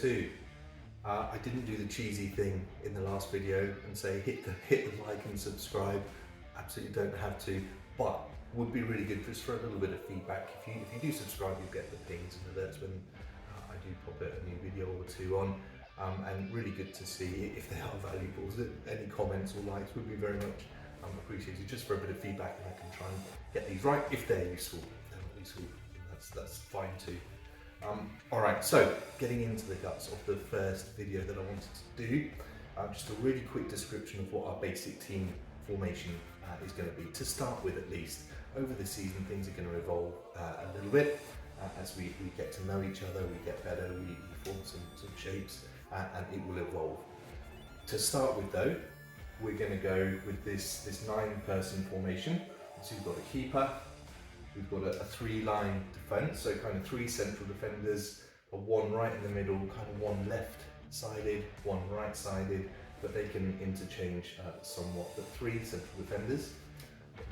too. I didn't do the cheesy thing in the last video and say hit the like and subscribe. Absolutely don't have to, but would be really good just for a little bit of feedback. If you do subscribe, you get the pings and alerts when I do pop a new video or two on. And really good to see if they are valuable. Any comments or likes would be very much appreciated, just for a bit of feedback, and I can try and get these right if they're useful. If they're not useful, that's fine too. Alright, so getting into the guts of the first video that I wanted to do, just a really quick description of what our basic team formation is going to be, to start with at least. Over the season things are going to evolve a little bit as we get to know each other, we get better, we form some shapes, and it will evolve. To start with though, we're going to go with this 9-person formation. So you've got a keeper, we've got a 3-line defence, so kind of 3 central defenders, a 1 right in the middle, kind of 1 left-sided, 1 right-sided, but they can interchange somewhat. But 3 central defenders.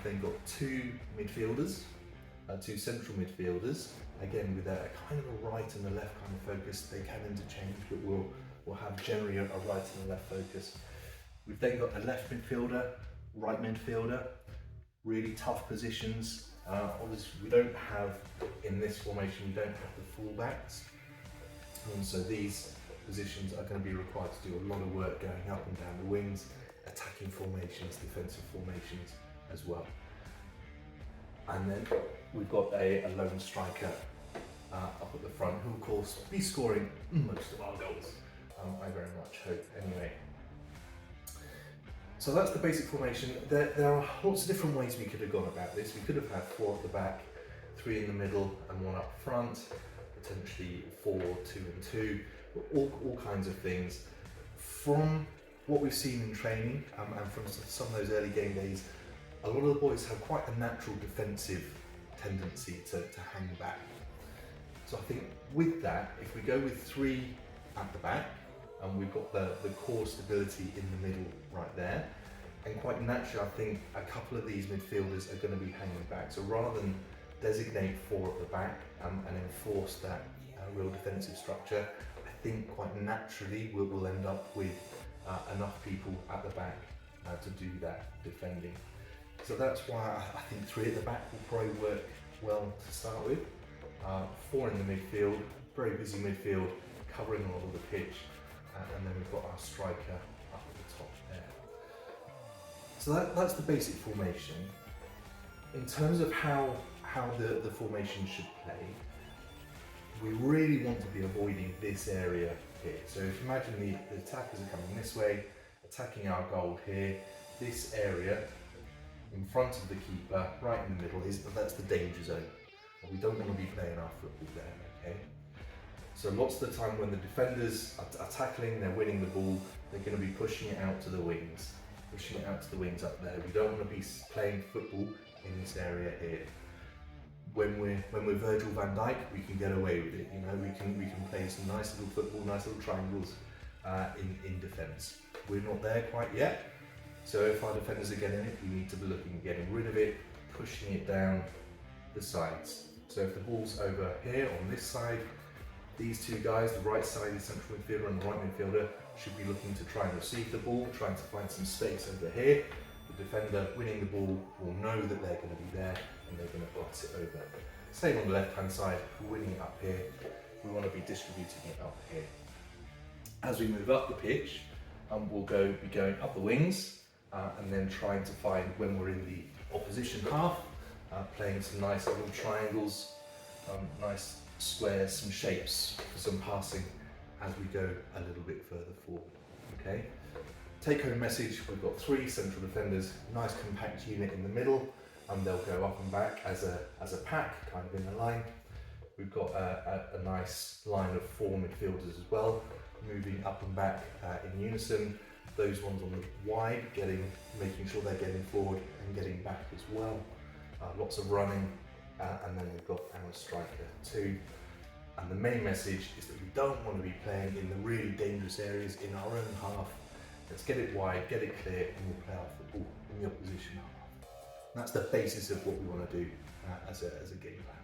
Then got 2 midfielders, 2 central midfielders, again with a kind of a right and a left kind of focus. They can interchange, but we'll have generally a right and a left focus. We've then got a left midfielder, right midfielder, really tough positions. Obviously we don't have, in this formation, we don't have the fullbacks, and so these positions are going to be required to do a lot of work going up and down the wings, attacking formations, defensive formations as well. And then we've got a lone striker up at the front, who of course will be scoring most of our goals, I very much hope anyway. So that's the basic formation. There are lots of different ways we could have gone about this. We could have had 4 at the back, 3 in the middle and 1 up front, potentially 4, 2 and 2, all kinds of things. From what we've seen in training and from some of those early game days, a lot of the boys have quite a natural defensive tendency to hang back. So I think with that, if we go with 3 at the back, and we've got the core stability in the middle right there, and quite naturally I think a couple of these midfielders are going to be hanging back. So rather than designate 4 at the back and enforce that real defensive structure, I think quite naturally we'll end up with enough people at the back to do that defending. So that's why I think 3 at the back will probably work well to start with. 4 in the midfield, very busy midfield, covering a lot of the pitch, and then we've got our striker up at the top there. So that's the basic formation. In terms of how the formation should play, we really want to be avoiding this area here. So if you imagine the attackers are coming this way, attacking our goal here, this area in front of the keeper, right in the middle, that's the danger zone. And we don't want to be playing our football there, okay? So lots of the time when the defenders are tackling, they're winning the ball, they're going to be pushing it out to the wings, up there. We don't want to be playing football in this area here. When we're Virgil van Dijk, we can get away with it. You know, we can play some nice little football, nice little triangles in defence. We're not there quite yet. So if our defenders are getting it, we need to be looking at getting rid of it, pushing it down the sides. So if the ball's over here on this side, these 2 guys, the right side, the central midfielder and the right midfielder, should be looking to try and receive the ball, trying to find some space over here. The defender winning the ball will know that they're going to be there and they're going to box it over. Same on the left hand side, we're winning it up here, we want to be distributing it up here. As we move up the pitch, we'll be going up the wings and then trying to find, when we're in the opposition half, playing some nice little triangles, nice squares, some shapes for some passing as we go a little bit further forward. Okay. Take home message: we've got 3 central defenders, nice compact unit in the middle, and they'll go up and back as a pack, kind of in a line. We've got a nice line of 4 midfielders as well, moving up and back in unison. Those ones on the wide, making sure they're getting forward and getting back as well. Lots of running, and then we've got our striker too. And the main message is that we don't want to be playing in the really dangerous areas in our own half. Let's get it wide, get it clear, and we'll play our football in the opposition half. And that's the basis of what we want to do as a game plan.